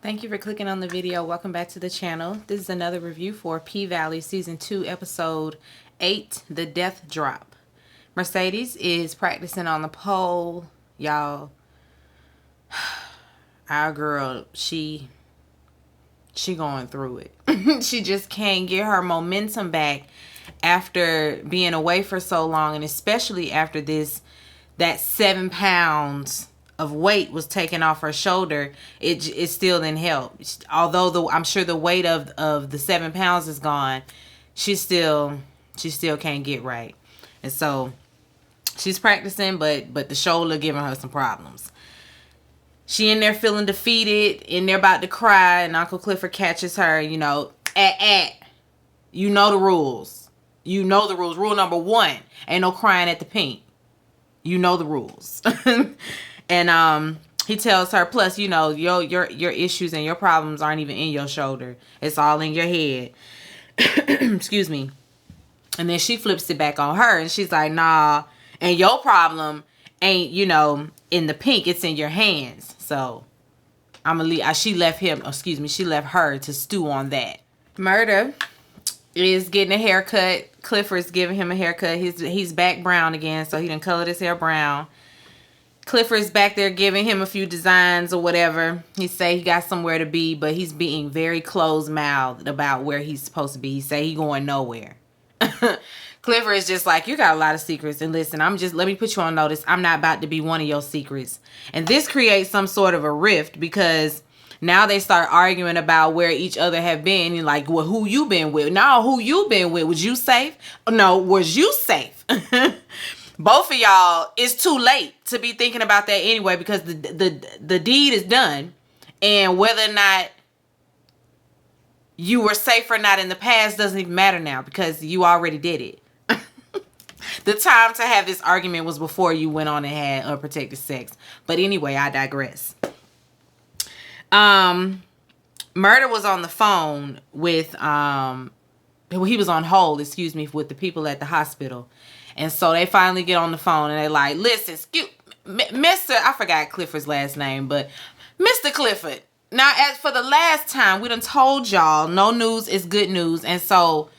Thank you for clicking on the video. Welcome back to the channel. This is another review for P-Valley Season 2, Episode 8, The Death Drop. Mercedes is practicing on the pole. Y'all, our girl, she going through it. She just can't get her momentum back after being away for so long, and especially after that 7 pounds of weight was taken off her shoulder. It still didn't help. Although I'm sure the weight of the 7 pounds is gone, she still can't get right. And so she's practicing, but the shoulder giving her some problems. She in there feeling defeated, in there about to cry, and Uncle Clifford catches her. You know the rules. You know the rules. Rule number 1: ain't no crying at the pink. You know the rules. And he tells her, plus, you know, your issues and your problems aren't even in your shoulder. It's all in your head. Excuse me. And then she flips it back on her, and she's like, nah, and your problem ain't, you know, in the pink, it's in your hands. So she left her to stew on that. Murder is getting a haircut. Clifford's giving him a haircut. He's back brown again, so he done colored his hair brown. Clifford's back there giving him a few designs or whatever. He say he got somewhere to be, but he's being very closed-mouthed about where he's supposed to be. He say he going nowhere. Clifford is just like, you got a lot of secrets, and listen, let me put you on notice. I'm not about to be one of your secrets. And this creates some sort of a rift, because now they start arguing about where each other have been. You're like, well, who you been with? No, who you been with? Was you safe? No, was you safe? Both of y'all, it's too late to be thinking about that anyway, because the deed is done. And whether or not you were safe or not in the past doesn't even matter now, because you already did it. The time to have this argument was before you went on and had unprotected sex. But anyway, I digress. Murder was on the phone with, he was on hold, with the people at the hospital. And so they finally get on the phone and they're like, listen, Mr. I forgot Clifford's last name, but Mr. Clifford. Now, as for the last time, we done told y'all no news is good news. And so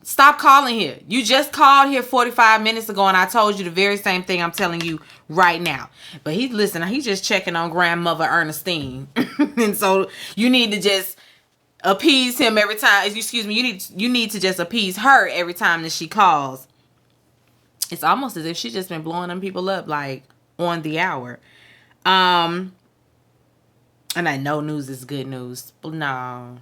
stop calling here. You just called here 45 minutes ago, and I told you the very same thing I'm telling you right now. But he's just checking on grandmother Ernestine. And so you need to just appease him every time. You need to just appease her every time that she calls. It's almost as if she's just been blowing them people up, like, on the hour. And I know news is good news. No.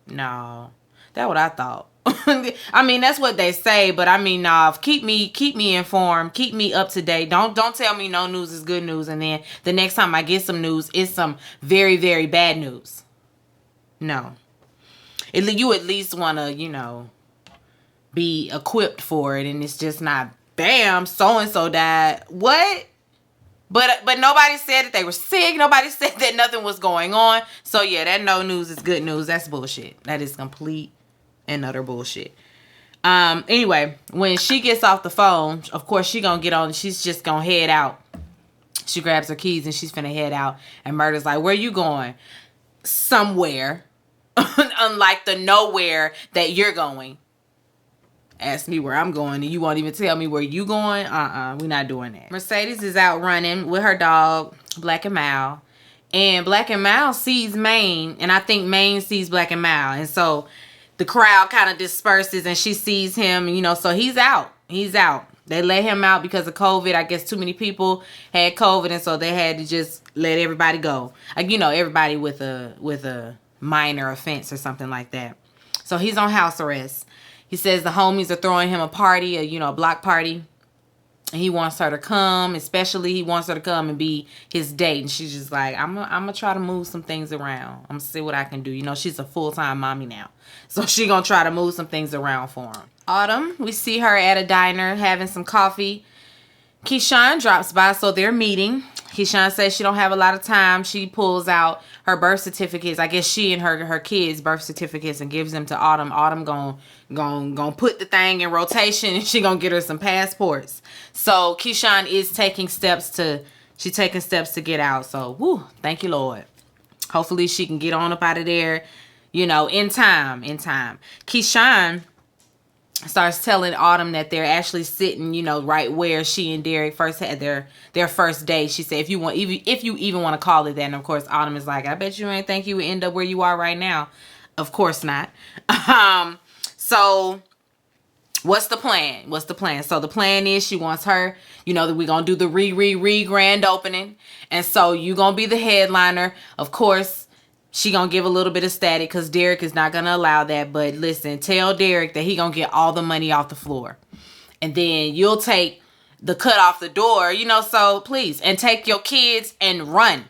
That's what I thought. I mean, that's what they say, but I mean, nah, keep me informed, keep me up to date. Don't tell me no news is good news, and then the next time I get some news, it's some very, very bad news. No. You at least want to, you know, be equipped for it, and it's just not, bam, so-and-so died. What? But nobody said that they were sick. Nobody said that nothing was going on. So yeah, that no news is good news. That's bullshit. That is complete and utter bullshit. Anyway, when she gets off the phone, of course she gonna get on. She's just gonna head out. She grabs her keys and she's finna head out. And Murder's like, where you going? Somewhere. Unlike the nowhere that you're going. Ask me where I'm going and you won't even tell me where you going. We're not doing that. Mercedes is out running with her dog, Black and Mal. And Black and Mal sees Maine, and I think Maine sees Black and Mal. And so the crowd kind of disperses and she sees him, you know, so he's out. They let him out because of COVID. I guess too many people had COVID, and so they had to just let everybody go. Like, you know, everybody with a minor offense or something like that. So he's on house arrest. He says the homies are throwing him a party, a block party. And he wants her to come. Especially he wants her to come and be his date. And she's just like, I'm going to try to move some things around. I'm going to see what I can do. You know, she's a full-time mommy now. So she going to try to move some things around for him. Autumn, we see her at a diner having some coffee. Keyshawn drops by, so they're meeting. Keyshawn says she don't have a lot of time. She pulls out her birth certificates. I guess she and her kids' birth certificates and gives them to Autumn. Autumn gonna put the thing in rotation, and she gonna get her some passports. So Keyshawn is taking steps to get out. So, woo, thank you, Lord. Hopefully she can get on up out of there, in time. Keyshawn starts telling Autumn that they're actually sitting, right where she and Derek first had their first date. She said, if you even want to call it that. And of course, Autumn is like, I bet you ain't think you would end up where you are right now. Of course not. So what's the plan? So the plan is she wants her, that we're going to do the grand opening. And so you going to be the headliner. Of course, she gonna give a little bit of static because Derek is not gonna allow that. But listen, tell Derek that he gonna get all the money off the floor. And then you'll take the cut off the door, so please. And take your kids and run.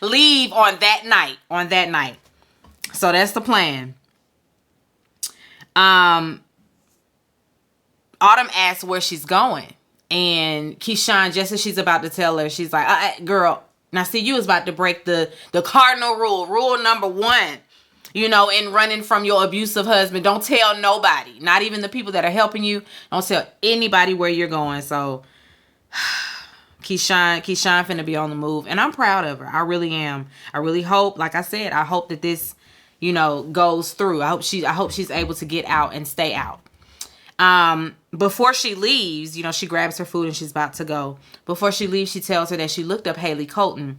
Leave on that night. So that's the plan. Autumn asks where she's going. And Keyshawn, just as she's about to tell her, she's like, girl, now, see, you was about to break the cardinal rule number 1, in running from your abusive husband. Don't tell nobody, not even the people that are helping you. Don't tell anybody where you're going. So, Keyshawn finna be on the move. And I'm proud of her. I really am. I really hope, like I said, I hope that this, goes through. I hope she's able to get out and stay out. Before she leaves, she grabs her food and she's about to go. Before she leaves, she tells her that she looked up Haley Colton.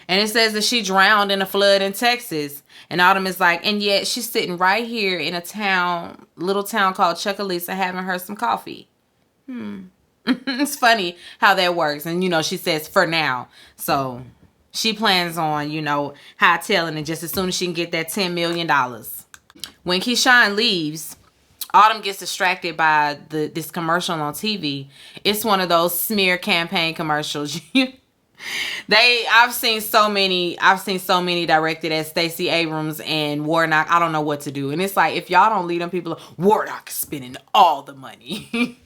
And it says that she drowned in a flood in Texas. And Autumn is like, and yet she's sitting right here in a little town called Chucalissa having her some coffee. It's funny how that works. And, she says for now. So she plans on, hightailing it just as soon as she can get that $10 million. When Keyshawn leaves, Autumn gets distracted by this commercial on TV. It's one of those smear campaign commercials. I've seen so many directed at Stacey Abrams and Warnock. I don't know what to do. And it's like, if y'all don't lead them people, Warnock is spending all the money.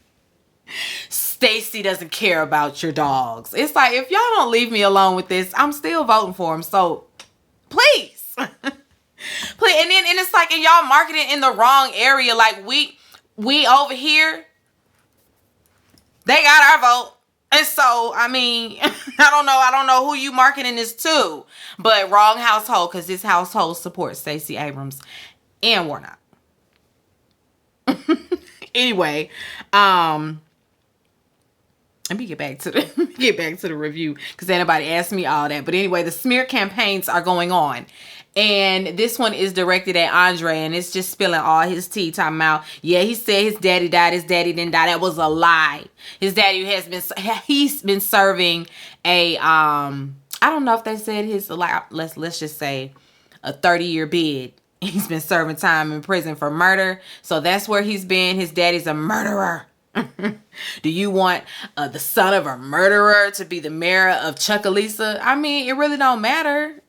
Stacey doesn't care about your dogs. It's like, if y'all don't leave me alone with this, I'm still voting for him. So please. Please. And it's like, and y'all marketing in the wrong area. Like we over here, they got our vote. And so, I mean, I don't know who you marketing this to, but wrong household, because this household supports Stacey Abrams and Warnock. Anyway, let me get back to the review, because anybody asked me all that. But anyway, the smear campaigns are going on. And this one is directed at Andre, and it's just spilling all his tea, talking about, yeah, he said his daddy died, his daddy didn't die. That was a lie. His daddy he's been serving a, I don't know if they said his, like, let's just say a 30-year bid. He's been serving time in prison for murder. So that's where he's been. His daddy's a murderer. Do you want the son of a murderer to be the mayor of Chucalissa? I mean, it really don't matter.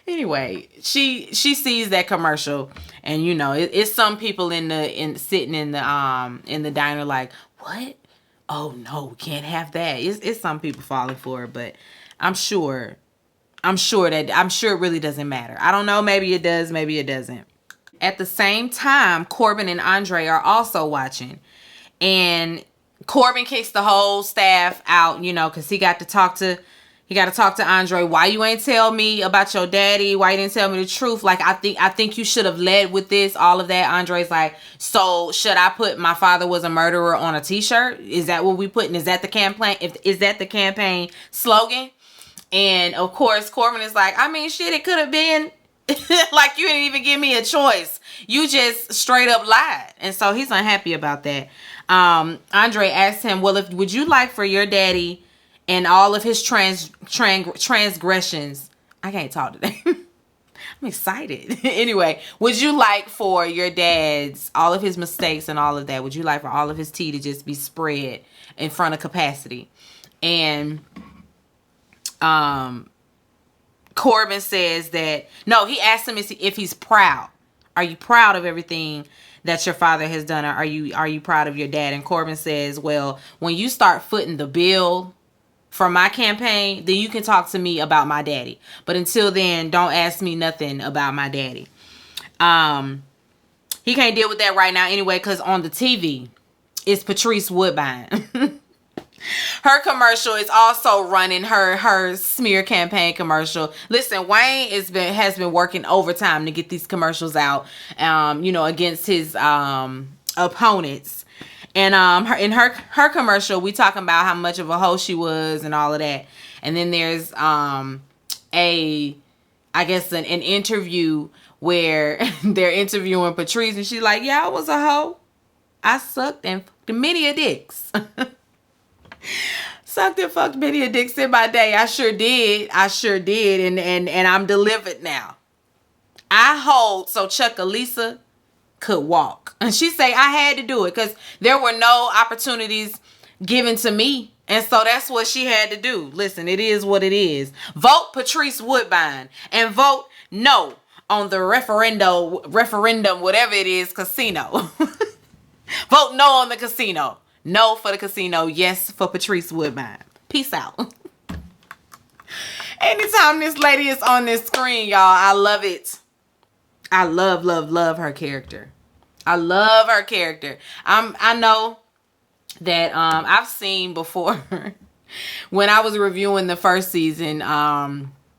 Anyway, she sees that commercial, and it's some people sitting in the diner like, what? Oh no, we can't have that. It's some people falling for it, but I'm sure it really doesn't matter. I don't know, maybe it does, maybe it doesn't. At the same time, Corbin and Andre are also watching, and Corbin kicks the whole staff out, because he got to talk to Andre. Why you ain't tell me about your daddy? Why you didn't tell me the truth? Like, I think you should have led with this, all of that. Andre's like, so should I put my father was a murderer on a t-shirt? Is that what we putting? Is that the campaign? Is that the campaign slogan? And of course, Corbin is like, I mean, shit, it could have been like, you didn't even give me a choice. You just straight up lied. And so he's unhappy about that. Andre asked him, well, would you like for your daddy and all of his transgressions, I can't talk today. I'm excited. Anyway, would you like for your dad's, all of his mistakes and all of that, would you like for all of his tea to just be spread in front of capacity? And Corbin says that, no, he asked him if he's proud. Are you proud of everything that your father has done? Or are you proud of your dad? And Corbin says, well, when you start footing the bill for my campaign, then you can talk to me about my daddy. But until then, don't ask me nothing about my daddy. He can't deal with that right now anyway, because on the TV, it's Patrice Woodbine. Her commercial is also running her smear campaign commercial. Listen, Wayne has been working overtime to get these commercials out, against his opponents. And in her commercial, we talking about how much of a hoe she was and all of that. And then there's an interview where they're interviewing Patrice, and she's like, "Yeah, I was a hoe. I sucked and fucked many a dicks." Sucked and fucked many a dicks in my day. I sure did. And I'm delivered now. I hold so Chuck Elisa could walk. And she say I had to do it because there were no opportunities given to me. And so that's what she had to do. Listen, it is what it is. Vote Patrice Woodbine and vote no on the referendum, whatever it is, casino. Vote no on the casino. No for the casino. Yes for Patrice Woodbine. Peace out. Anytime this lady is on this screen, y'all, I love it. I love her character. I love her character. I know that I've seen before when I was reviewing the first season,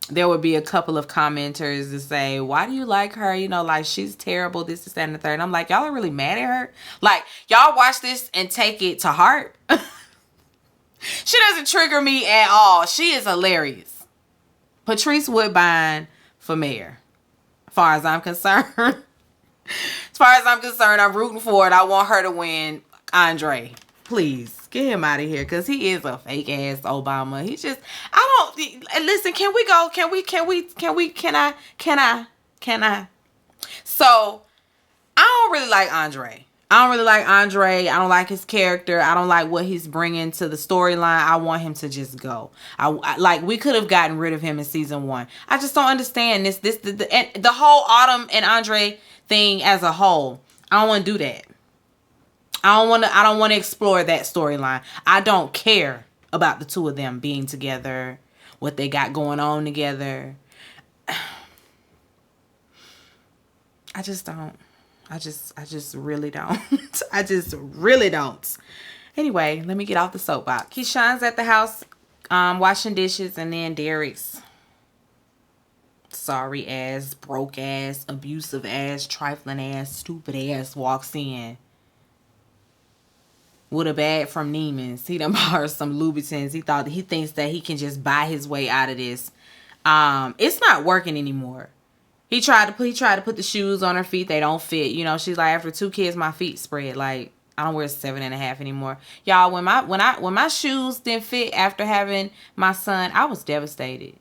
there would be a couple of commenters to say, "Why do you like her? Like she's terrible, this, that, and the third." And I'm like, y'all are really mad at her? Like, y'all watch this and take it to heart? She doesn't trigger me at all. She is hilarious. Patrice Woodbine for mayor. As far as I'm concerned. I'm rooting for it. I want her to win. Andre, please get him out of here because he is a fake ass Obama. He's just, listen, can I? So I don't really like Andre. I don't like his character. I don't like what he's bringing to the storyline. I want him to just go. We could have gotten rid of him in season 1. I just don't understand the whole Autumn and Andre thing as a whole. I don't want to do that. I don't want to explore that storyline. I don't care about the two of them being together, what they got going on together. I just don't. I just really don't. I just really don't. Anyway, let me get off the soapbox. Keyshawn's at the house washing dishes, and then Derek's sorry ass, broke ass, abusive ass, trifling ass, stupid ass walks in with a bag from Neiman's. He done bought some Louboutins. He thinks that he can just buy his way out of this. It's not working anymore. He tried to put the shoes on her feet. They don't fit. She's like, after 2 kids, my feet spread. Like, I don't wear 7.5 anymore. Y'all, when my shoes didn't fit after having my son, I was devastated.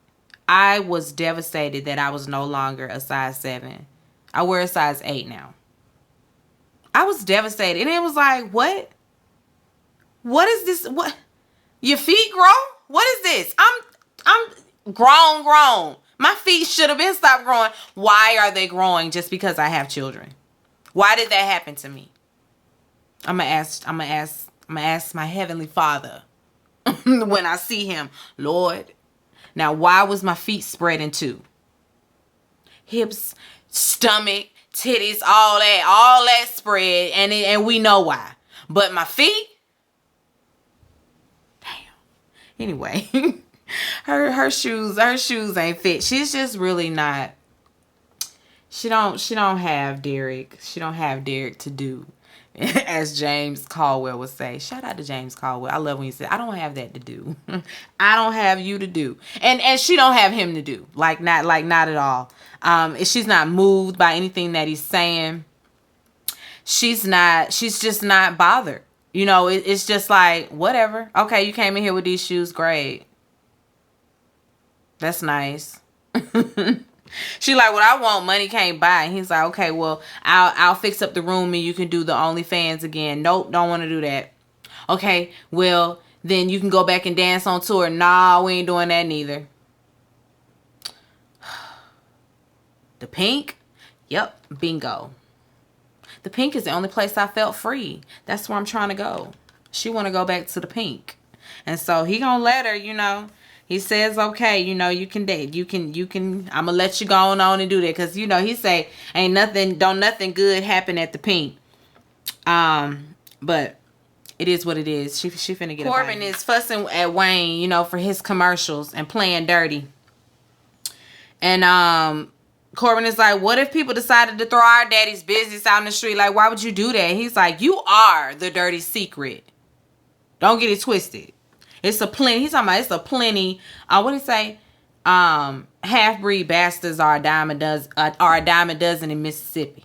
I was devastated that I was no longer a size 7. I wear a size 8 now. I was devastated. And it was like, what? What is this? What? Your feet grow? What is this? I'm grown. My feet should have been stopped growing. Why are they growing just because I have children? Why did that happen to me? I'm gonna ask my heavenly Father when I see him. Lord, now why was my feet spreading too? Hips, stomach, titties, all that spread, and we know why. But my feet? Damn. Anyway. Her shoes ain't fit. She's just really not. She don't have Derek. She don't have Derek to do, as James Caldwell would say. Shout out to James Caldwell. I love when he said, "I don't have that to do." I don't have you to do, and she don't have him to do. Not at all. She's not moved by anything that he's saying. She's just not bothered. It's just like, whatever. Okay, you came in here with these shoes, great. That's nice. She like, what I want, money can't buy. And he's like, okay, well, I'll fix up the room and you can do the OnlyFans again. Nope, don't want to do that. Okay, well, then you can go back and dance on tour. Nah, we ain't doing that neither. The Pink? Yep, bingo. The Pink is the only place I felt free. That's where I'm trying to go. She want to go back to the Pink. And so he gonna let her, He says, okay, you can date. You can, I'm going to let you go on and do that. Because, he say, don't nothing good happen at the Pink. But It is what it is. She finna get Corbin is fussing at Wayne, you know, for his commercials and playing dirty. And Corbin is like, what if people decided to throw our daddy's business out in the street? Like, why would you do that? He's like, you are the dirty secret. Don't get it twisted. It's a plenty. He's talking about it's a plenty. What did he say? Half-breed bastards are a dime a dozen in Mississippi.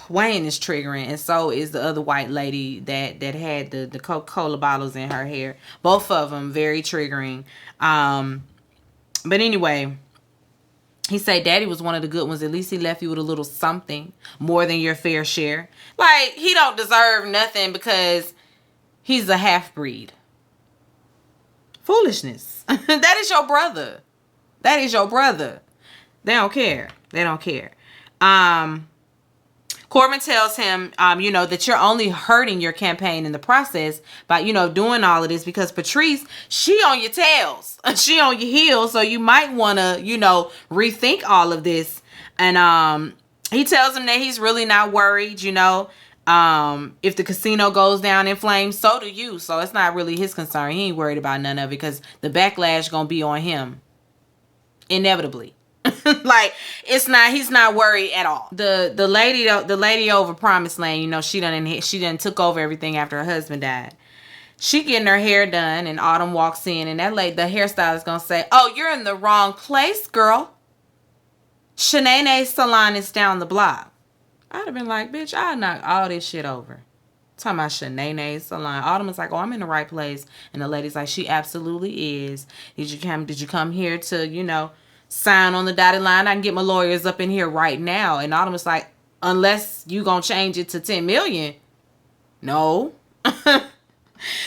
Wayne is triggering, and so is the other white lady that had the Coca-Cola bottles in her hair. Both of them very triggering. But anyway, he said Daddy was one of the good ones. At least he left you with a little something more than your fair share. Like, he don't deserve nothing because he's a half-breed. Foolishness. That is your brother. That is your brother. They don't care. They don't care. Corbin tells him, you know, that you're only hurting your campaign in the process by, you know, doing all of this because Patrice, she on your tails. She on your heels. So you might want to, you know, rethink all of this. And he tells him that he's really not worried, you know. If the casino goes down in flames, so do you. So it's not really his concern. He ain't worried about none of it because the backlash gonna be on him. Inevitably. Like, it's not, he's not worried at all. The lady over Promised Land, you know, she done took over everything after her husband died. She getting her hair done, and Autumn walks in, and that lady, the hairstylist, gonna say, "Oh, you're in the wrong place, girl. Shanae's salon is down the block." I'd have been like, bitch, I'd knock all this shit over. Talking about Shanae's salon. Autumn was like, "Oh, I'm in the right place," and the lady's like, "She absolutely is. Did you come here to, you know, sign on the dotted line? I can get my lawyers up in here right now." And Autumn was like, "Unless you gonna change it to 10 million. No."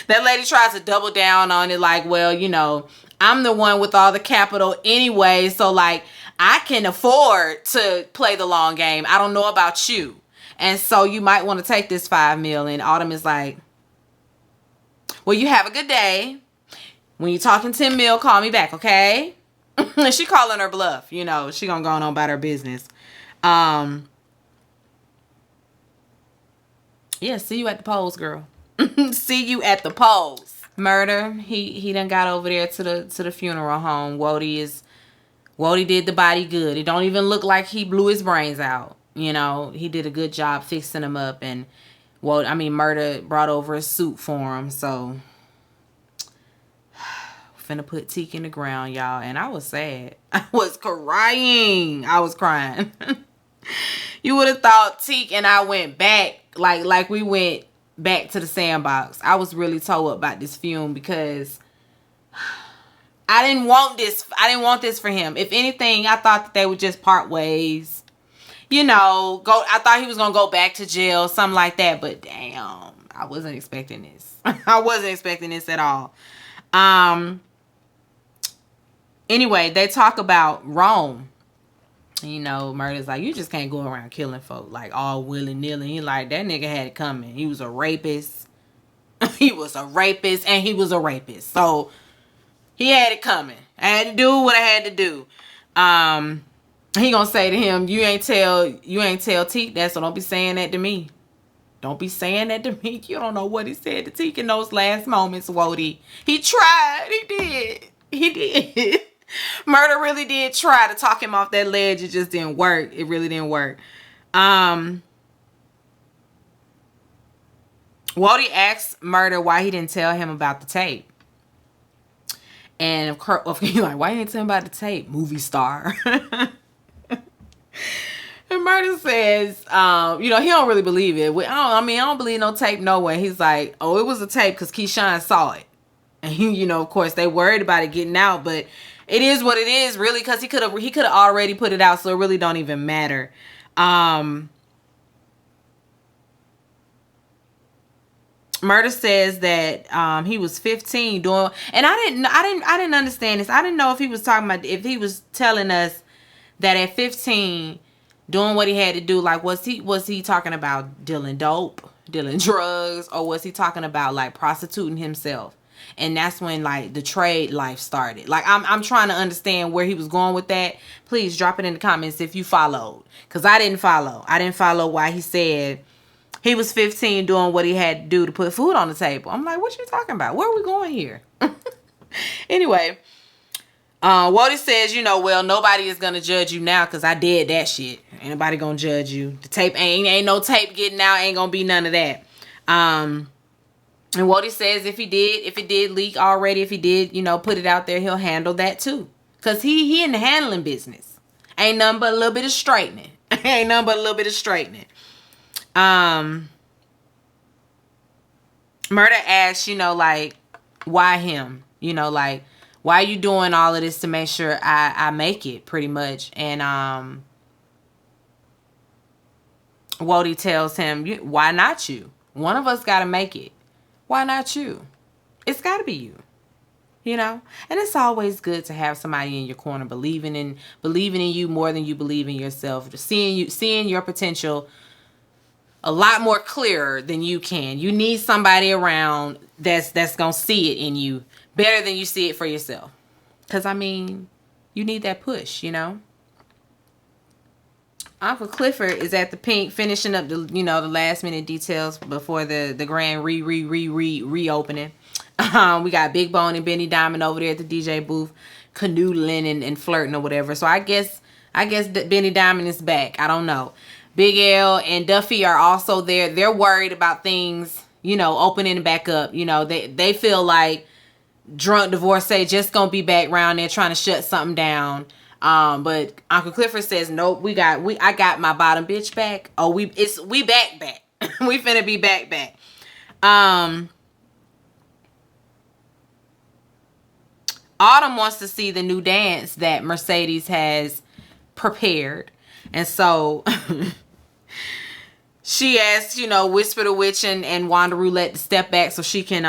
That lady tries to double down on it like, well, you know, I'm the one with all the capital anyway, so like I can afford to play the long game. I don't know about you. And so you might want to take this 5 mil. And Autumn is like, well, you have a good day. When you're talking 10 mil, call me back, okay? She calling her bluff, you know. She gonna go on about her business. Yeah, see you at the polls, girl. See you at the polls. Murder. He done got over there to the funeral home. Wody did the body good. It don't even look like he blew his brains out. You know, he did a good job fixing him up, and Murder brought over a suit for him. So finna put Teak in the ground, y'all. And I was sad. I was crying. I was crying. You would have thought Teak and I went back, like we went back to the sandbox. I was really tore up about this film because I didn't want this. I didn't want this for him. If anything, I thought that they would just part ways. You know, I thought he was gonna go back to jail, something like that. But damn, I wasn't expecting this. I wasn't expecting this at all. Anyway, they talk about Rome. You know, Murder's like, you just can't go around killing folk like all willy-nilly. He like, that nigga had it coming. He was a rapist. He was a rapist, and he was a rapist. So he had it coming. I had to do what I had to do. He gonna say to him, you ain't tell Teak that, so don't be saying that to me. Don't be saying that to me. You don't know what he said to Teak in those last moments, Wody. He tried. He did. Murder really did try to talk him off that ledge. It just didn't work. It really didn't work. Wody asked Murder why he didn't tell him about the tape. And of course, he's like, why you didn't tell him about the tape? Movie star. And Murder says, you know, he don't really believe it. I don't believe no tape no way. He's like, oh, it was a tape because Keyshawn saw it. And he, you know, of course, they worried about it getting out, but it is what it is, really, because he could have already put it out, so it really don't even matter. Murder says that he was 15 doing, and I didn't understand this. I didn't know if he was talking about, if he was telling us that at 15 doing what he had to do, like was he talking about dealing dope, dealing drugs, or was he talking about like prostituting himself? And that's when like the trade life started. Like I'm trying to understand where he was going with that. Please drop it in the comments if you followed, because I didn't follow. I didn't follow why he said He was 15 doing what he had to do to put food on the table. I'm like, what you talking about? Where are we going here? Anyway, Wody says, well, nobody is going to judge you now because I did that shit. Ain't nobody going to judge you. The tape ain't no tape getting out. Ain't going to be none of that. And Wody says if it did leak already, if he did, put it out there, he'll handle that too. Because he in the handling business. Ain't nothing but a little bit of straightening. Ain't nothing but a little bit of straightening. Murder asks, why him? Why are you doing all of this to make sure I make it, pretty much? And Wody tells him, why not you? One of us got to make it. Why not you? It's got to be you. And it's always good to have somebody in your corner believing in you more than you believe in yourself. Seeing your potential a lot more clearer than you can. You need somebody around that's going to see it in you better than you see it for yourself. Because, you need that push, Uncle Clifford is at the Pink finishing up the last minute details before the grand reopening. We got Big Bone and Benny Diamond over there at the DJ booth canoodling and flirting or whatever. So I guess that Benny Diamond is back. I don't know. Big L and Duffy are also there. They're worried about things, opening back up. They feel like drunk divorcee just gonna be back around there trying to shut something down. But Uncle Clifford says, nope, I got my bottom bitch back. Oh, we back. We finna be back. Autumn wants to see the new dance that Mercedes has prepared. And so she asks, Whisper the Witch and Wanda Roulette to step back so she can,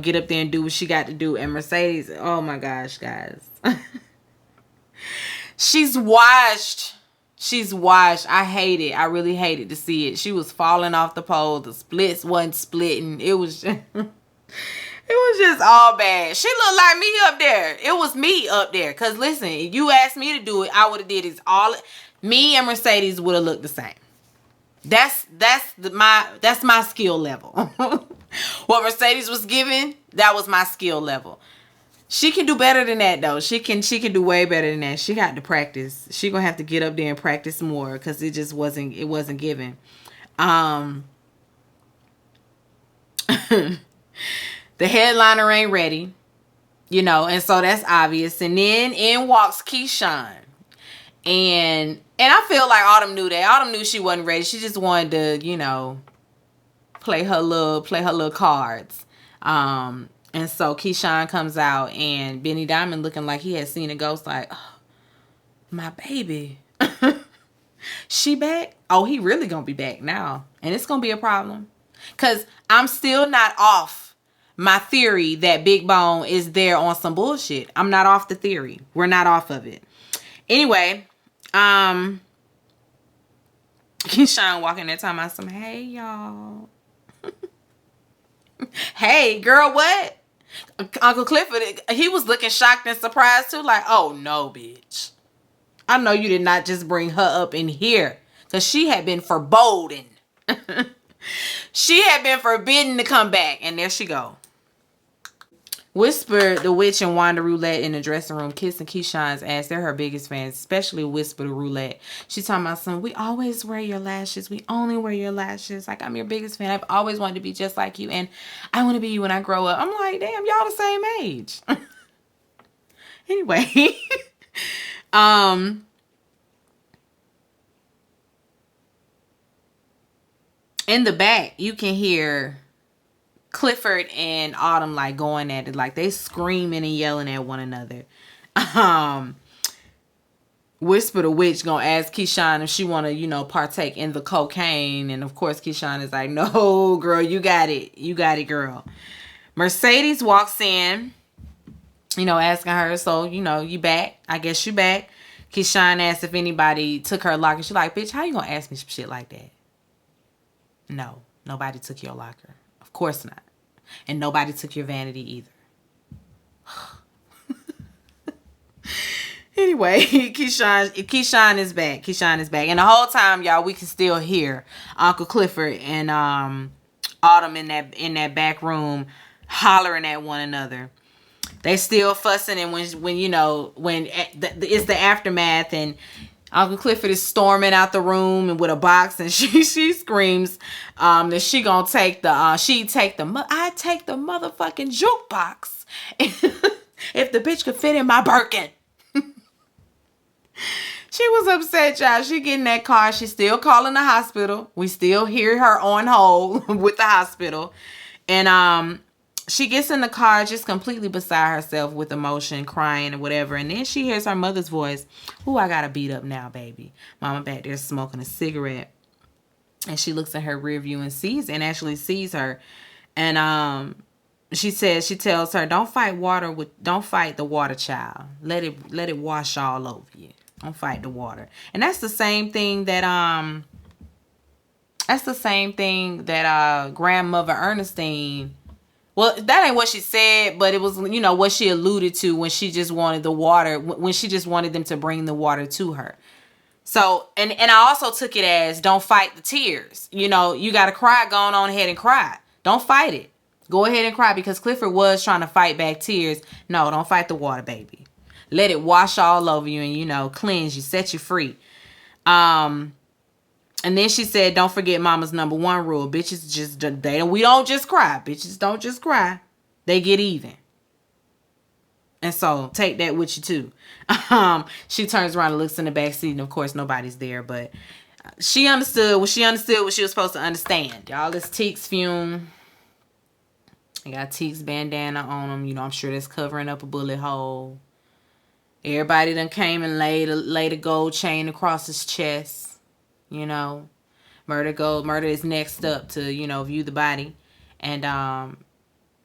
get up there and do what she got to do. And Mercedes, oh my gosh, guys. She's washed. I hate it. I really hated to see it. She was falling off the pole. The splits wasn't splitting. It was just... It was just all bad. She looked like me up there. It was me up there. Because listen, if you asked me to do it, I would have did it all. Me and Mercedes would have looked the same. That's my skill level. What Mercedes was giving, that was my skill level. She can do better than that though. She can do way better than that. She got to practice. She gonna have to get up there and practice more because it just wasn't given. The headliner ain't ready, and so that's obvious. And then in walks Keyshawn. And I feel like Autumn knew that. Autumn knew she wasn't ready. She just wanted to, play her little cards. And so Keyshawn comes out and Benny Diamond looking like he had seen a ghost, like, oh, my baby. She back? Oh, he really gonna be back now. And it's gonna be a problem. Because I'm still not off my theory that Big Bone is there on some bullshit. I'm not off the theory. We're not off of it. Anyway, Keyshawn walking there talking about some, hey, y'all. Hey, girl, what? Uncle Clifford, he was looking shocked and surprised too. Like, oh, no, bitch. I know you did not just bring her up in here. Because she had been foreboding. She had been forbidden to come back. And there she go. Whisper the Witch and Wanda Roulette in the dressing room kissing Keyshawn's ass. They're her biggest fans, especially Whisper the Roulette. She's talking about some, we always wear your lashes. We only wear your lashes. Like, I'm your biggest fan. I've always wanted to be just like you. And I want to be you when I grow up. I'm like, damn, y'all the same age. Anyway. In the back, you can hear Clifford and Autumn like going at it, like they screaming and yelling at one another. Whisper the Witch gonna ask Keyshawn if she wanna, partake in the cocaine, and of course Keyshawn is like, no, girl, you got it, girl. Mercedes walks in, asking her, so you back? I guess you back. Keyshawn asked if anybody took her locker. She's like, bitch, how you gonna ask me some shit like that? No, nobody took your locker. Of course not. And nobody took your vanity either. anyway, Keyshawn is back. Keyshawn is back. And the whole time, y'all, we can still hear Uncle Clifford and Autumn in that back room hollering at one another. They still fussing, and when you know, when it's the aftermath, and Uncle Clifford is storming out the room and with a box, and she screams that she gonna take the I take the motherfucking jukebox if the bitch could fit in my Birkin. She was upset, y'all. She get in that car. She's still calling the hospital. We still hear her on hold with the hospital. And she gets in the car just completely beside herself with emotion, crying and whatever. And then she hears her mother's voice. Ooh, I gotta beat up now, baby. Mama back there smoking a cigarette. And she looks at her rear view and actually sees her. And she tells her, don't fight the water, child. Let it wash all over you. Don't fight the water. And that's the same thing that grandmother Ernestine, well, that ain't what she said, but it was, you know, what she alluded to when she just wanted the water, when she just wanted them to bring the water to her. So, and I also took it as, don't fight the tears. You know, you got to cry, go on ahead and cry. Don't fight it. Go ahead and cry, because Clifford was trying to fight back tears. No, don't fight the water, baby. Let it wash all over you and, you know, cleanse you, set you free. And then she said, don't forget mama's number one rule. Bitches we don't just cry. Bitches don't just cry. They get even. And so take that with you too. She turns around and looks in the back seat, and of course nobody's there, but she understood what she was supposed to understand. Y'all, it's Teek's fume. I got Teek's bandana on him. You know, I'm sure that's covering up a bullet hole. Everybody done came and laid a gold chain across his chest. You know, Murder is next up to, you know, view the body. And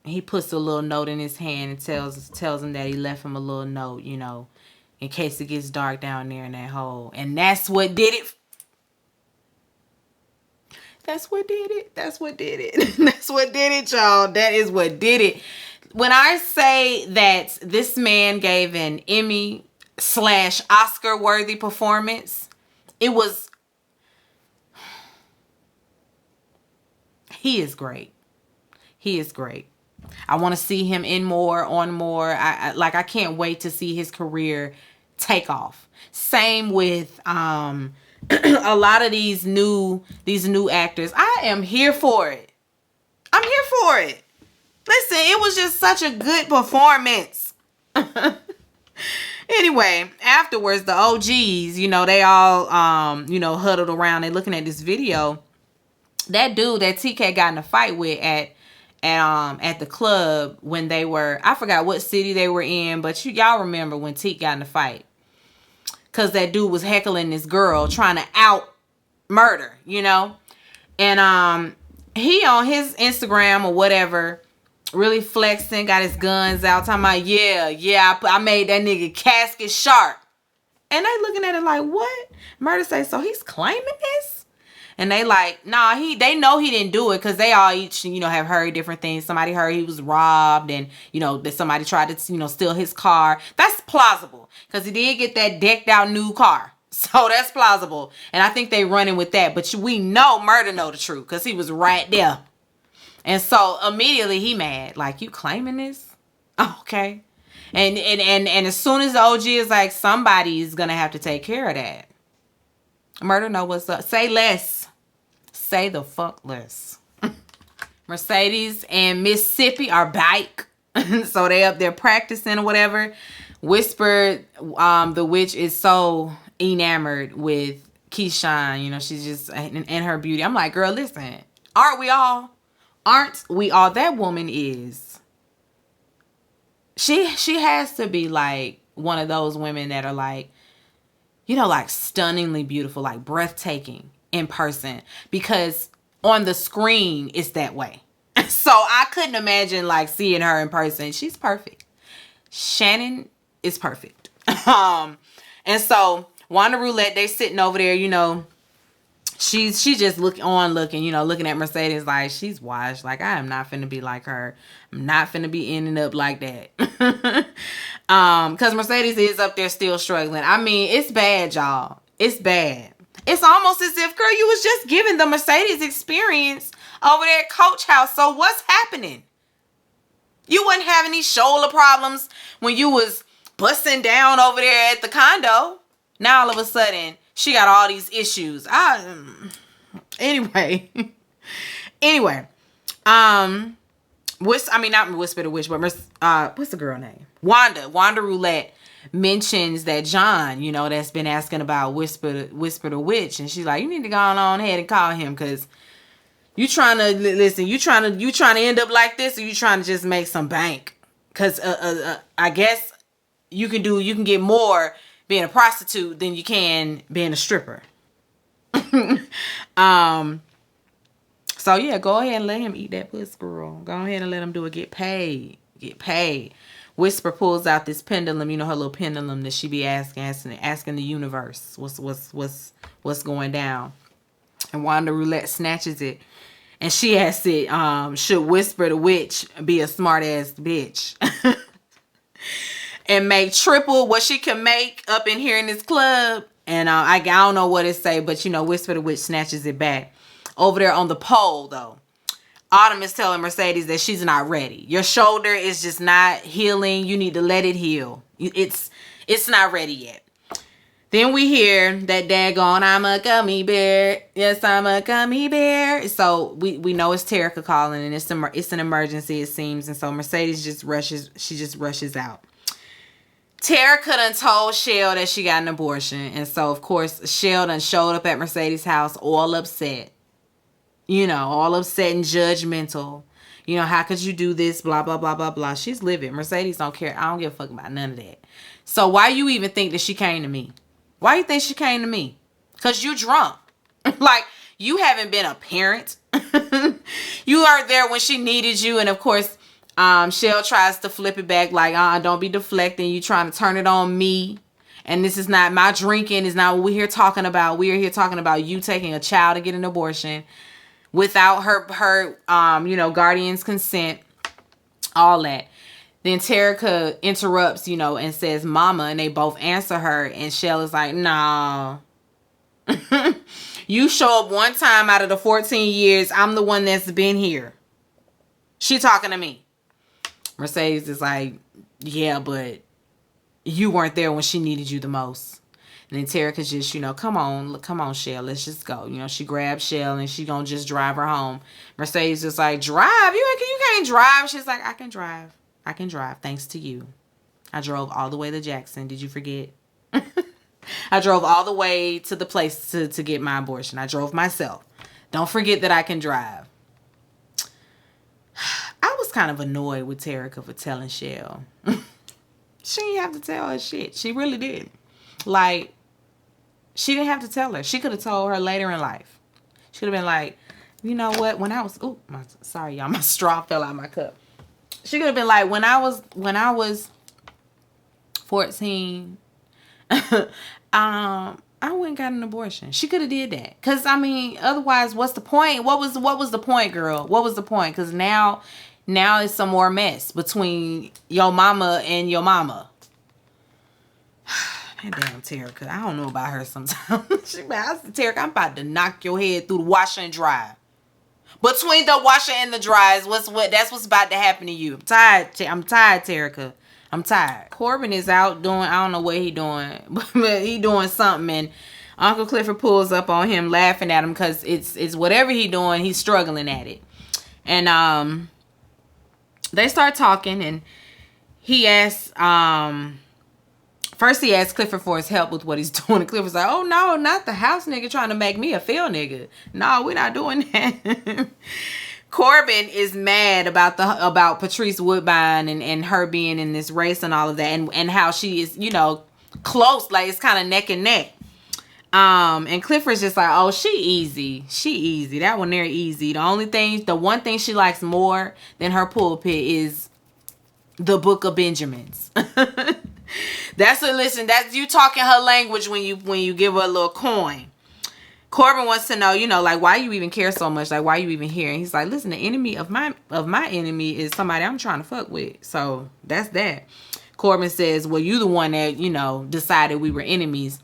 he puts a little note in his hand and tells him that he left him a little note, you know, in case it gets dark down there in that hole. And that's what did it. That's what did it. That's what did it. That's what did it, y'all. That is what did it. When I say that this man gave an Emmy/Oscar worthy performance, he is great. He is great. I want to see him on more. I can't wait to see his career take off. Same with a lot of these new actors. I am here for it. I'm here for it. Listen, it was just such a good performance. Anyway, afterwards, the OGs, you know, they all, you know, huddled around. They looking at this video. That dude that TK got in a fight with at the club when they were, I forgot what city they were in, but y'all remember when Teek got in a fight. Because that dude was heckling this girl, trying to out Murder, you know. And he on his Instagram or whatever, really flexing, got his guns out, talking about, yeah, I made that nigga casket sharp. And they looking at it like, what? Murder say, so he's claiming this? And they like, nah, they know he didn't do it, because they all each, you know, have heard different things. Somebody heard he was robbed, and, you know, that somebody tried to, you know, steal his car. That's plausible, because he did get that decked out new car. So that's plausible. And I think they running with that. But we know Murder know the truth, because he was right there. And so immediately he mad. Like, you claiming this? Oh, okay. And as soon as the OG is like, somebody's going to have to take care of that. Murder know what's up. Say less. Say the fuck less. Mercedes and Mississippi are back. So they up there practicing or whatever. Whispered, the witch is so enamored with Keyshawn. You know, she's just in her beauty. I'm like, girl, listen. Aren't we all? That woman is. She has to be like one of those women that are like, you know, like stunningly beautiful, like breathtaking in person, because on the screen it's that way. So I couldn't imagine like seeing her in person. She's perfect. Shannon is perfect. And so Wanda Roulette, they sitting over there, you know, she just looking, you know, looking at Mercedes like she's washed. Like, I am not finna be like her. I'm not finna be ending up like that. Because Mercedes is up there still struggling. I mean, it's bad, y'all. It's bad. It's almost as if, girl, you was just giving the Mercedes experience over there at Coach House. So what's happening? You wasn't having these shoulder problems when you was busting down over there at the condo. Now all of a sudden, she got all these issues. Anyway. Not Whisper the Witch, but what's the girl name? Wanda Roulette mentions that John, that's been asking about Whisper the Witch, and she's like, you need to go on ahead and call him, because you trying to listen. You trying to end up like this, or you trying to just make some bank? Because I guess you can get more being a prostitute than you can being a stripper. So yeah, go ahead and let him eat that pussy, girl. Go ahead and let him do it. Get paid. Whisper pulls out this pendulum, her little pendulum that she be asking the universe what's going down. And Wanda Roulette snatches it, and she asks it, should Whisper the Witch be a smart ass bitch and make triple what she can make up in here in this club? And I don't know what it say, but Whisper the Witch snatches it back. Over there on the pole, though, Autumn is telling Mercedes that she's not ready. Your shoulder is just not healing. You need to let it heal. It's not ready yet. Then we hear that daggone, I'm a gummy bear. Yes, I'm a gummy bear. So we know it's Terica calling, and it's an emergency, it seems. And so Mercedes just rushes out. Terica done told Shell that she got an abortion. And so, of course, Shell done showed up at Mercedes' house all upset. All upset and judgmental. How could you do this? Blah, blah, blah, blah, blah. She's livid. Mercedes don't care. I don't give a fuck about none of that. So why you even think that she came to me? Why you think she came to me? Because you drunk. Like, you haven't been a parent. You are there when she needed you. And, of course, Shell tries to flip it back like, don't be deflecting. You trying to turn it on me. And this is not my drinking. Is not what we're here talking about. We are here talking about you taking a child to get an abortion without her guardian's consent, all that. Then Terica interrupts, and says, Mama, and they both answer her, and Shell is like, nah. You show up one time out of the 14 years, I'm the one that's been here. She talking to me. Mercedes is like, yeah, but you weren't there when she needed you the most. And then Terica just, come on, Shell, let's just go. She grabs Shell and she gonna just drive her home. Mercedes just like, drive? You can't drive. She's like, I can drive, thanks to you. I drove all the way to Jackson. Did you forget? I drove all the way to the place to get my abortion. I drove myself. Don't forget that I can drive. I was kind of annoyed with Terica for telling Shell. She didn't have to tell her shit. She really did. Like, she didn't have to tell her. She could have told her later in life. She could have been like, you know what? When I was, sorry y'all, my straw fell out of my cup. She could have been like, when I was 14, I went and got an abortion. She could have did that. Cause otherwise, what's the point? What was the point, girl? What was the point? Cause now it's some more mess between your mama and your mama. That damn Terica. I don't know about her sometimes. Terica, I'm about to knock your head through the washer and dryer. Between the washer and the dryer that's what's about to happen to you. I'm tired, Terica. I'm tired. Corbin is out doing, I don't know what he doing, but he doing something, and Uncle Clifford pulls up on him laughing at him because it's whatever he doing, he's struggling at it. And they start talking, and he asks, first he asks Clifford for his help with what he's doing. And Clifford's like, oh no, not the house nigga trying to make me a field nigga. No, we're not doing that. Corbin is mad about Patrice Woodbine and her being in this race and all of that, and how she is, close, like it's kind of neck and neck. And Clifford's just like, oh, she easy. That one there easy. The one thing she likes more than her pulpit is the Book of Benjamins. That's you talking her language when you give her a little coin. Corbin wants to know, like, why you even care so much? Like, why you even here? And he's like, listen, the enemy of my enemy is somebody I'm trying to fuck with. So that's that. Corbin says, well, you the one that, you know, decided we were enemies.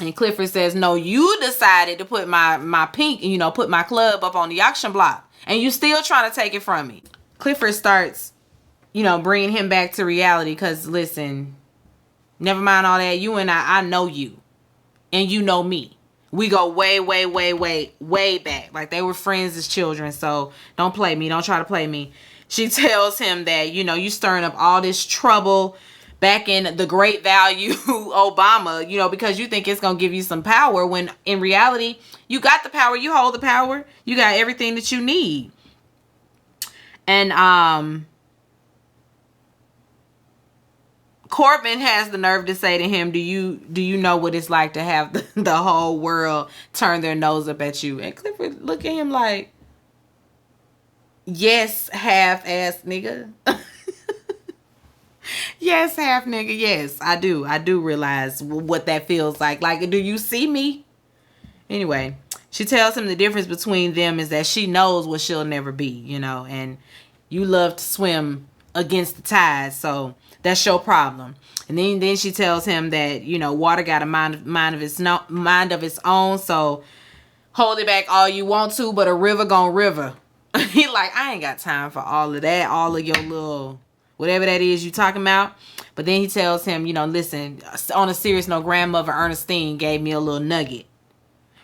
And Clifford says, no, you decided to put my pink, you know, put my club up on the auction block. And you still trying to take it from me. Clifford starts, you know, bringing him back to reality. Because, listen, never mind all that. You and I know you. And you know me. We go way, way, way, way, way back. Like, they were friends as children. So, don't play me. Don't try to play me. She tells him that, you know, you stirring up all this trouble back in the great value Obama, you know, because you think it's going to give you some power, when in reality, you got the power. You hold the power. You got everything that you need. And Corbin has the nerve to say to him, do you know what it's like to have the whole world turn their nose up at you? And Clifford look at him like, yes, half-ass nigga. Yes, half nigga. Yes, I do. I do realize what that feels like. Like, do you see me? Anyway, she tells him the difference between them is that she knows what she'll never be, you know, and you love to swim against the tide, so that's your problem. And then she tells him that, you know, water got a mind of its own, so hold it back all you want to, but a river gon' river. He like, I ain't got time for all of that, all of your little whatever that is you talking about. But then he tells him, you know, listen, on a serious note, grandmother Ernestine gave me a little nugget.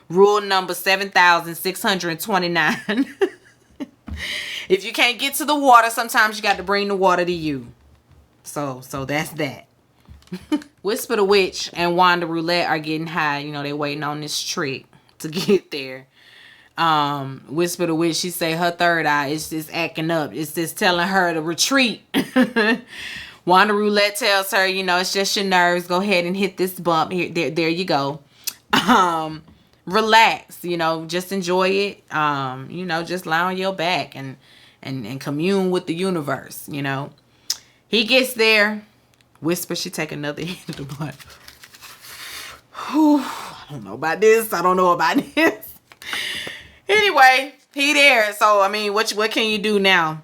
Rule number 7,629. If you can't get to the water, sometimes you got to bring the water to you. So that's that. Whisper the Witch and Wanda Roulette are getting high. You know, they waiting on this trick to get there. Whisper the Witch, she say her third eye is just acting up. It's just telling her to retreat. Wanda Roulette tells her, you know, it's just your nerves. Go ahead and hit this bump. Here, there you go. Relax, you know, just enjoy it. You know, just lie on your back and commune with the universe, you know. He gets there. Whisper, she take another hit of the blunt. I don't know about this. I don't know about this. Anyway, he there. So, I mean, what can you do now?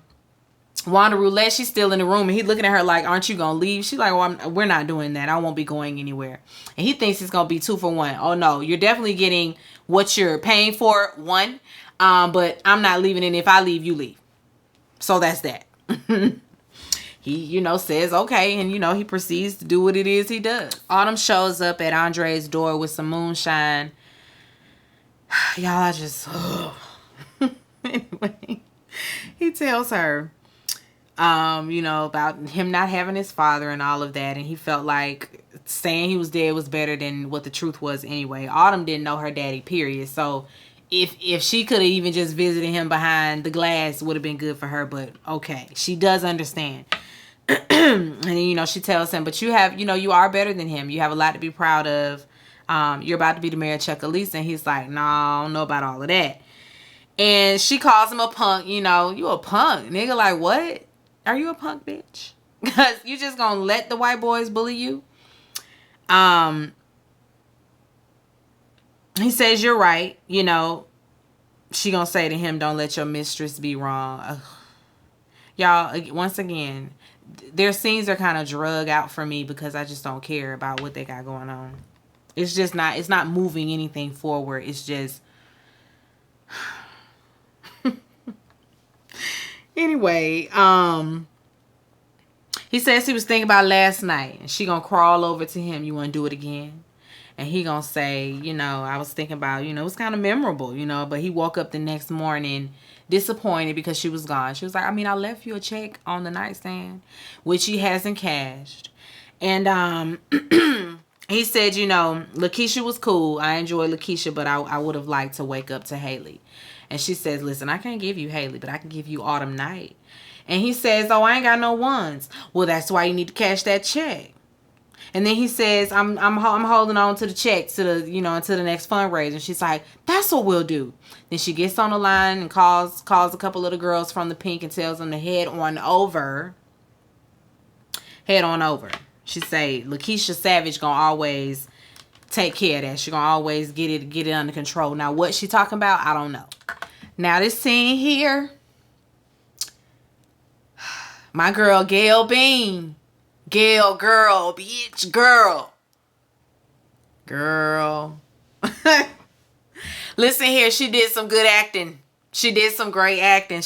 Wanda Roulette, she's still in the room, and he looking at her like, aren't you going to leave? She's like, well, we're not doing that. I won't be going anywhere. And he thinks it's going to be 2 for 1. Oh, no, you're definitely getting what you're paying for, 1. But I'm not leaving, and if I leave, you leave. So that's that. He, you know, says, okay, and, you know, he proceeds to do what it is he does. Autumn shows up at Andre's door with some moonshine. Y'all, I just... Anyway, he tells her, you know, about him not having his father and all of that, and he felt like saying he was dead was better than what the truth was anyway. Autumn didn't know her daddy, period, so if she could have even just visited him behind the glass, would have been good for her, but okay, she does understand. And you know, she tells him, but you have, you know, you are better than him. You have a lot to be proud of. You're about to be the mayor of Chucalissa. And he's like, no, I don't know about all of that. And she calls him a punk. You know, you a punk, nigga. Like, what? Are you a punk, bitch? Because you just gonna let the white boys bully you? He says, you're right. You know, she gonna say to him, don't let your mistress be wrong. Ugh. Y'all, once again, their scenes are kind of drug out for me because I just don't care about what they got going on. It's just not, it's not moving anything forward. It's just... Anyway, he says he was thinking about last night, and she gonna crawl over to him. You want to do it again? And he gonna say, you know, I was thinking about, you know, it was kind of memorable, you know, but he woke up the next morning disappointed because she was gone. She was like, I mean, I left you a check on the nightstand, which he hasn't cashed. And he said, you know, Lakeisha was cool. I enjoy Lakeisha, but I would have liked to wake up to Haley. And she says, listen, I can't give you Haley, but I can give you Autumn Night. And he says, oh, I ain't got no ones. Well, that's why you need to cash that check. And then he says, I'm holding on to the check to the, you know, until the next fundraiser. And she's like, that's what we'll do. Then she gets on the line and calls a couple of the girls from the Pink and tells them to head on over. She say, Lakeisha Savage gonna always take care of that. She gonna always get it under control. Now, what she talking about, I don't know. Now, this scene here, my girl Gail Bean Gail, girl, bitch, girl. Girl. Listen here, she did some good acting. She did some great acting.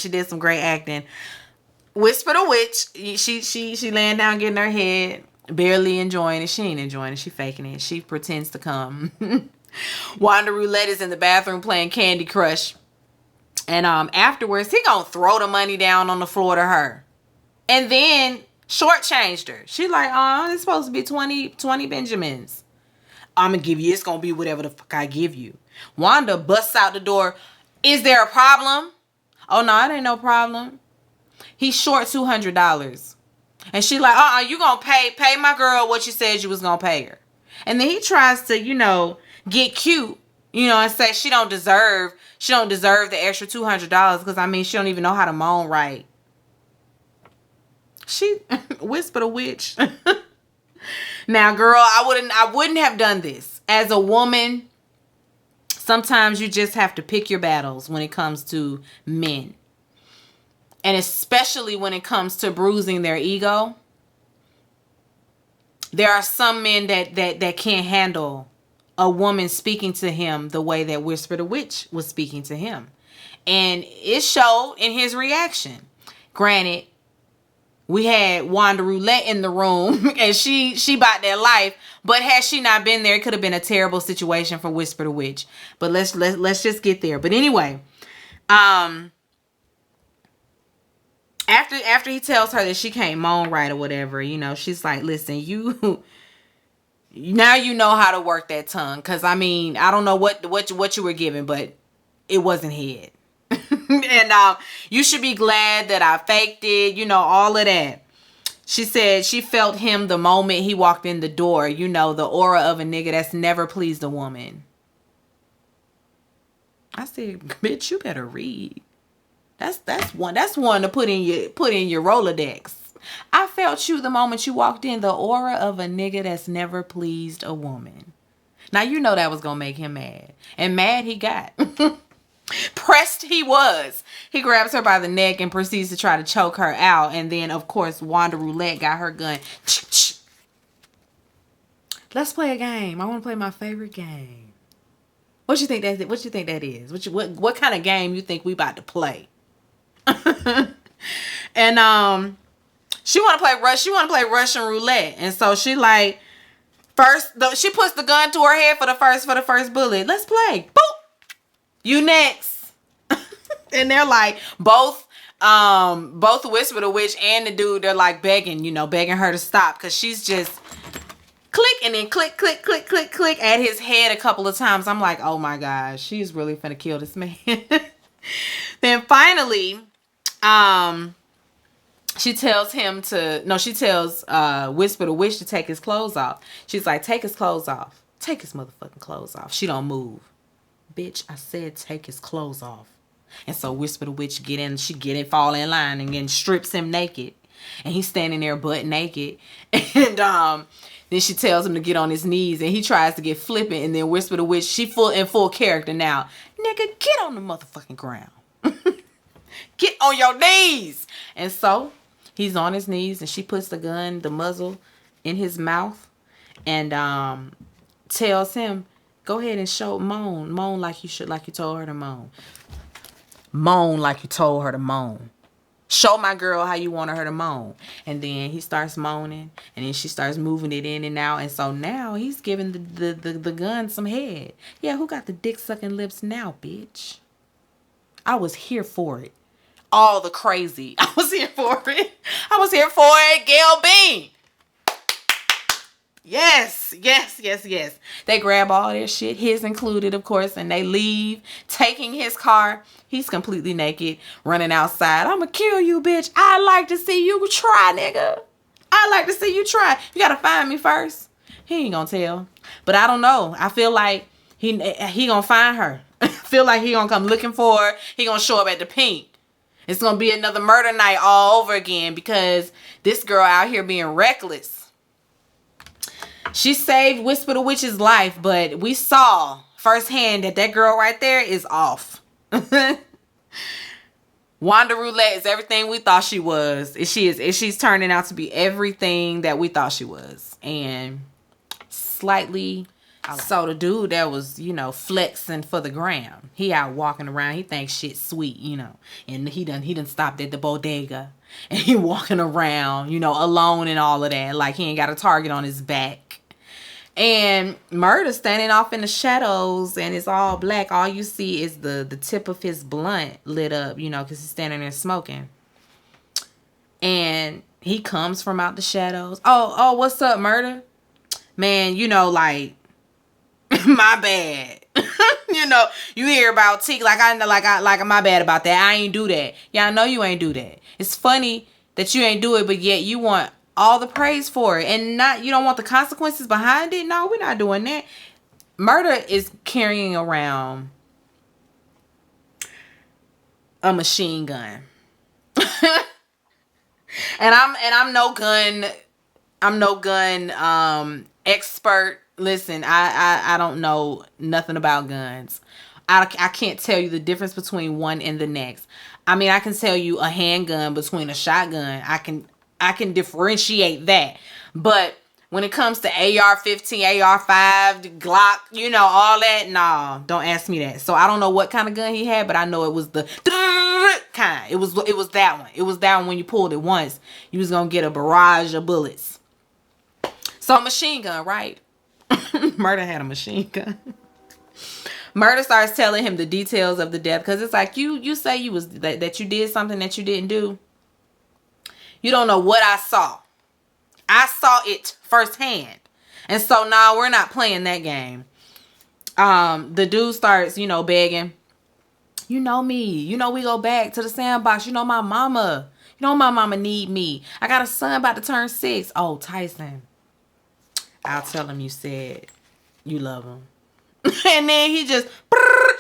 Whisper the Witch, she laying down getting her head, barely enjoying it. She ain't enjoying it. She faking it. She pretends to come. Wanda Roulette is in the bathroom playing Candy Crush. And afterwards, he gonna throw the money down on the floor to her. And then shortchanged her. She like, oh, it's supposed to be 20 Benjamins. I'm gonna give you, it's gonna be whatever the fuck I give you. Wanda busts out the door. Is there a problem? Oh no, it ain't no problem. He's short $200. And she like, you gonna pay my girl what you said you was gonna pay her. And then he tries to, get cute, and say she don't deserve the extra $200 because I mean she don't even know how to moan right. She Whisper the Witch. Now, girl, I wouldn't have done this. As a woman, sometimes you just have to pick your battles when it comes to men. And especially when it comes to bruising their ego. There are some men that can't handle a woman speaking to him the way that Whisper the Witch was speaking to him. And it showed in his reaction. Granted, we had Wanda Roulette in the room and she bought that life. But had she not been there, it could have been a terrible situation for Whisper the Witch. But let's just get there. But anyway, after he tells her that she can't moan right or whatever, she's like, listen, now you know how to work that tongue. Cause I mean, I don't know what you were given, but it wasn't head. And you should be glad that I faked it, all of that. She said she felt him the moment he walked in the door, the aura of a nigga that's never pleased a woman. I said, bitch, you better read. That's one to put in your Rolodex. I felt you the moment you walked in, the aura of a nigga that's never pleased a woman. Now that was gonna make him mad. And mad he got. Pressed he was. He grabs her by the neck and proceeds to try to choke her out. And then, of course, Wanda Roulette got her gun. Let's play a game. I want to play my favorite game. What you think that is? What kind of game you think we about to play? And she want to play Russian roulette. And so she like she puts the gun to her head for the first bullet. Let's play. Boop. You next. And they're like both Whisper the Witch and the dude, they're like begging her to stop because she's just click and then click at his head a couple of times. I'm like, oh my gosh, she's really finna kill this man. Then finally, she tells Whisper the Witch to take his clothes off. She's like, take his clothes off. Take his motherfucking clothes off. She don't move. Bitch, I said take his clothes off. And so Whisper the Witch fall in line and then strips him naked. And he's standing there butt naked. And then she tells him to get on his knees and he tries to get flippant. And then Whisper the Witch, she in full character now. Nigga, get on the motherfucking ground. Get on your knees. And so he's on his knees and she puts the muzzle in his mouth and tells him, go ahead and moan like you told her to moan. Moan like you told her to moan. Show my girl how you wanted her to moan. And then he starts moaning and then she starts moving it in and out. And so now he's giving the gun some head. Yeah, who got the dick sucking lips now, bitch? I was here for it. All the crazy. I was here for it. Gail Bean. Yes. They grab all their shit, his included, of course, and they leave, taking his car. He's completely naked, running outside. I'ma kill you, bitch. I like to see you try, nigga. I like to see you try. You gotta find me first. He ain't gonna tell. But I don't know. I feel like he gonna find her. I feel like he gonna come looking for her. He gonna show up at the Pink. It's gonna be another murder night all over again because this girl out here being reckless. She saved Whisper the Witch's life, but we saw firsthand that girl right there is off. Wanda Roulette is everything we thought she was. She's turning out to be everything that we thought she was. And slightly. So the dude that was, flexing for the gram, he out walking around. He thinks shit's sweet, and he done stopped at the bodega, and he walking around, alone and all of that, like he ain't got a target on his back. And Murder standing off in the shadows, and it's all black. All you see is the tip of his blunt lit up, because he's standing there smoking. And he comes from out the shadows. Oh, what's up, Murder? Man, like. My bad. You hear about T like my bad about that. I ain't do that. Yeah, I know you ain't do that. It's funny that you ain't do it, but yet you want all the praise for it, and you don't want the consequences behind it. No, we're not doing that. Murder is carrying around a machine gun, and I'm no gun expert. Listen, I don't know nothing about guns. I can't tell you the difference between one and the next. I mean, I can tell you a handgun between a shotgun. I can differentiate that. But when it comes to AR-15, AR-5, Glock, all that, nah, don't ask me that. So I don't know what kind of gun he had, but I know it was the kind. It was that one. It was that one when you pulled it once. You was going to get a barrage of bullets. So machine gun, right? Murder had a machine gun. Murder starts telling him the details of the death, because it's like you say you was that you did something that you didn't do. You don't know what I saw. I saw it firsthand, and so now we're not playing that game. The dude starts, begging. You know me. We go back to the sandbox. My mama. My mama need me. I got a son about to turn 6. Oh, Tyson. I'll tell him you said you love him. And then he just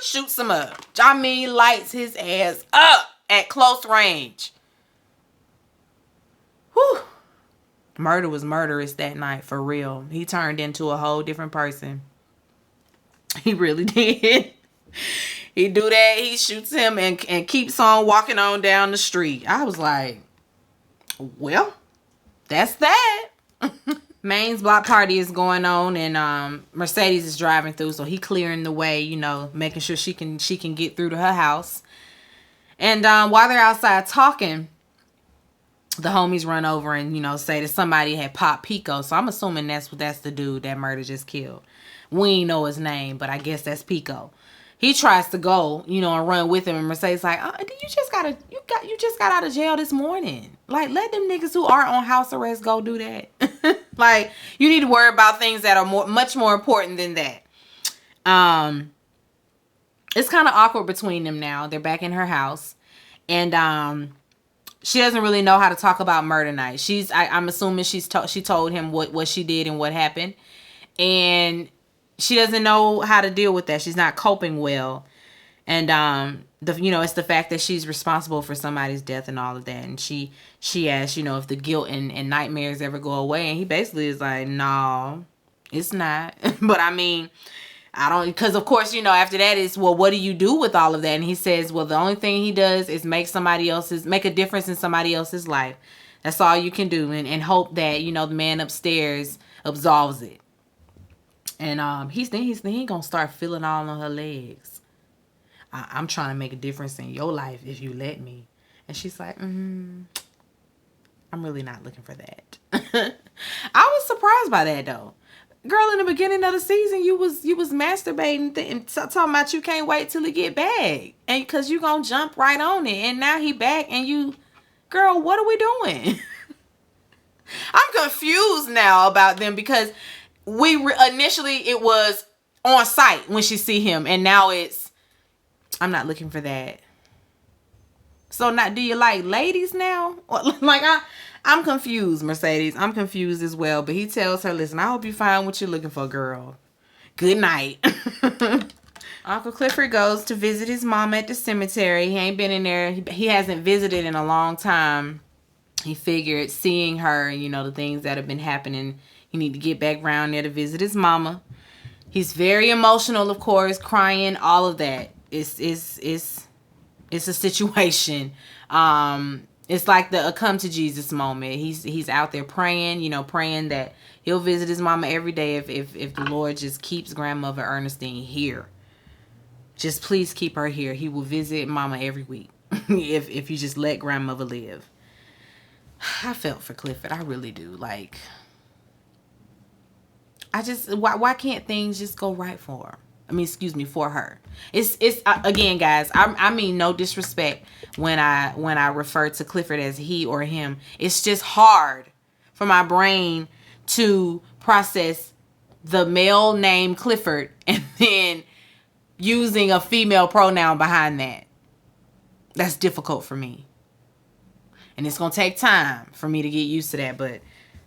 shoots him up. I mean, lights his ass up at close range. Whew. Murder was murderous that night, for real. He turned into a whole different person. He really did. He do that. He shoots him and keeps on walking on down the street. I was like, well, that's that. Maine's block party is going on, and Mercedes is driving through, so he clearing the way, making sure she can get through to her house. And while they're outside talking, the homies run over and say that somebody had popped Pico. So I'm assuming that's the dude that Murder just killed. We ain't know his name, but I guess that's Pico. He tries to go, and run with him, and Mercedes like, you just got out of jail this morning. Like, let them niggas who are on house arrest go do that. Like, you need to worry about things that are much more important than that. It's kind of awkward between them now. They're back in her house, and she doesn't really know how to talk about murder night. I'm assuming she told him what she did and what happened, and she doesn't know how to deal with that. She's not coping well. And it's the fact that she's responsible for somebody's death and all of that. And she asks, if the guilt and nightmares ever go away. And he basically is like, no, it's not. But I mean, I don't, because of course, after that is, well, what do you do with all of that? And he says, well, the only thing he does is make a difference in somebody else's life. That's all you can do. And hope that, the man upstairs absolves it. And he ain't gonna start feeling all on her legs. I'm trying to make a difference in your life if you let me. And she's like, I'm really not looking for that. I was surprised by that though. Girl, in the beginning of the season, you was masturbating and talking about you can't wait till he get back. And because you gonna jump right on it. And now he back and you, girl, what are we doing? I'm confused now about them because initially it was on site when she see him, and now it's I'm not looking for that. So now, do you like ladies now? Like I'm confused, Mercedes. I'm confused as well. But he tells her, listen, I hope you find what you're looking for, girl. Good night. Uncle Clifford goes to visit his mom at the cemetery. He ain't been in there. He hasn't visited in a long time. He figured seeing her, the things that have been happening, he need to get back around there to visit his mama. He's very emotional, of course, crying, all of that. It's It's a situation. It's like a come to Jesus moment. He's out there praying, praying that he'll visit his mama every day if the Lord just keeps grandmother Ernestine here. Just please keep her here. He will visit mama every week if you just let grandmother live. I felt for Clifford. I really do. Like, why can't things just go right for her? I mean, excuse me, for her. It's again, guys. I mean no disrespect when I refer to Clifford as he or him. It's just hard for my brain to process the male name Clifford and then using a female pronoun behind that. That's difficult for me, and it's gonna take time for me to get used to that. But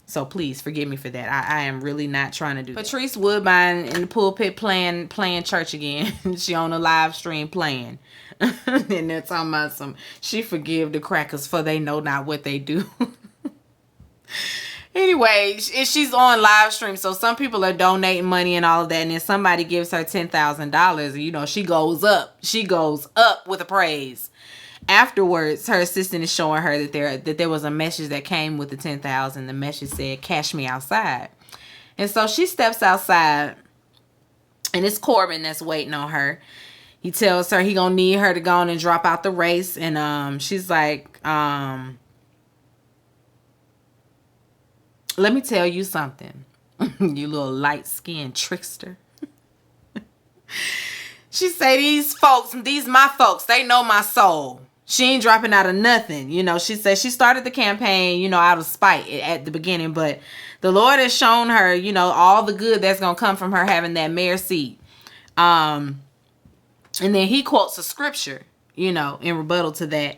so please forgive me for that. I am really not trying to do Patrice Woodbine in the pulpit playing church again. She on a live stream playing. And they're talking about she forgive the crackers for they know not what they do. Anyway, she's on live stream. So some people are donating money and all of that. And then somebody gives her $10,000. She goes up. She goes up with a praise. Afterwards, her assistant is showing her that there was a message that came with the $10,000. The message said, "Cash me outside." And so she steps outside, and it's Corbin that's waiting on her. He tells her he gonna need her to go on and drop out the race, and she's like, "Let me tell you something, you little light-skinned trickster." She say, these my folks, they know my soul. She ain't dropping out of nothing. She said she started the campaign, out of spite at the beginning. But the Lord has shown her, all the good that's going to come from her having that mayor seat. And then he quotes a scripture, in rebuttal to that.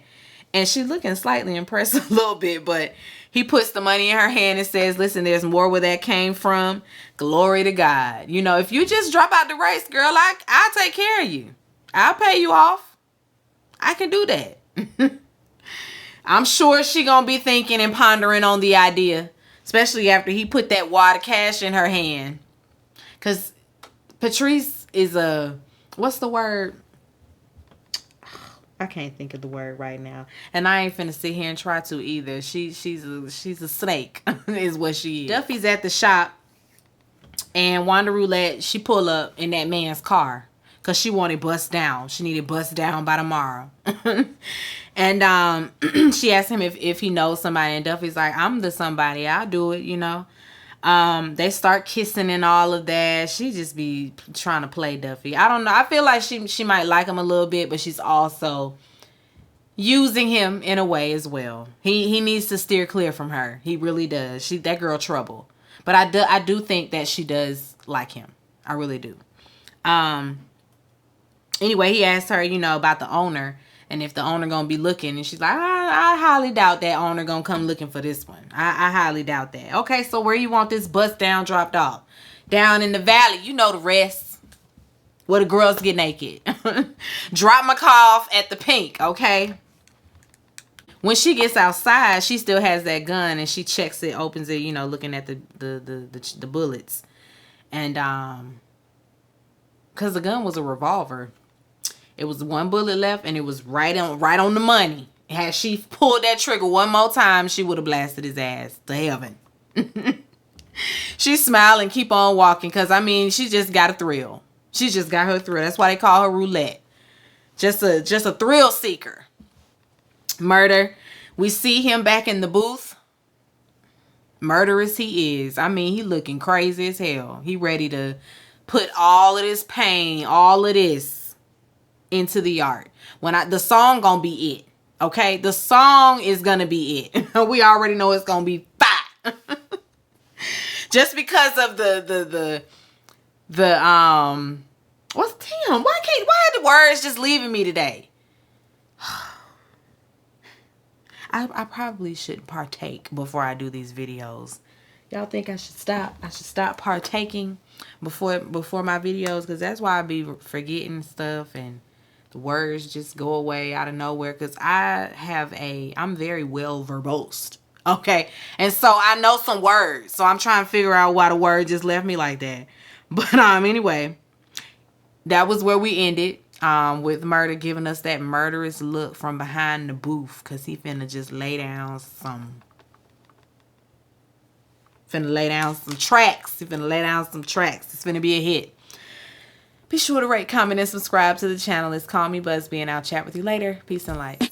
And she's looking slightly impressed a little bit. But he puts the money in her hand and says, "Listen, there's more where that came from. Glory to God. If you just drop out the race, girl, I'll take care of you. I'll pay you off. I can do that." I'm sure she gonna be thinking and pondering on the idea, especially after he put that wad of cash in her hand. Because Patrice is what's the word? I can't think of the word right now, and I ain't finna sit here and try to either. She's a snake, is what she is. Duffy's at the shop, and Wanda Roulette, she pull up in that man's car because she wanted bust down. She needed bust down by tomorrow. And she asked him if he knows somebody, and Duffy's like, "I'm the somebody. I'll do it." They start kissing and all of that. She just be trying to play Duffy. I don't know. I feel like she might like him a little bit, but she's also using him in a way as well. He needs to steer clear from her. He really does. That girl trouble. But I do think that she does like him. I really do. Anyway, he asked her, about the owner and if the owner gonna be looking, and she's like, I highly doubt that owner gonna come looking for this one. I highly doubt that. Okay, so where you want this bust down dropped off? Down in the valley. You know the rest. Where the girls get naked. Drop my car off at the Pink, okay? When she gets outside, she still has that gun, and she checks it, opens it, looking at the bullets. And because the gun was a revolver. It was one bullet left, and it was right on the money. Had she pulled that trigger one more time, she would have blasted his ass to heaven. She smiled and keep on walking, because, she just got a thrill. She just got her thrill. That's why they call her Roulette. Just a thrill seeker. Murder. We see him back in the booth. Murderous he is. He looking crazy as hell. He ready to put all of this pain, all of this into the art. The song gonna be it. Okay? The song is gonna be it. We already know it's gonna be fire. Just because of the what's damn, why are the words just leaving me today? I probably should partake before I do these videos. Y'all think I should stop? I should stop partaking before my videos, because that's why I be forgetting stuff and the words just go away out of nowhere, because I'm very well verbose. Okay. And so I know some words. So I'm trying to figure out why the word just left me like that. But anyway, that was where we ended. With Murder giving us that murderous look from behind the booth, because he finna just lay down some... Finna lay down some tracks. He finna lay down some tracks. It's finna be a hit. Be sure to rate, comment, and subscribe to the channel. It's Call Me Busby, and I'll chat with you later. Peace and light.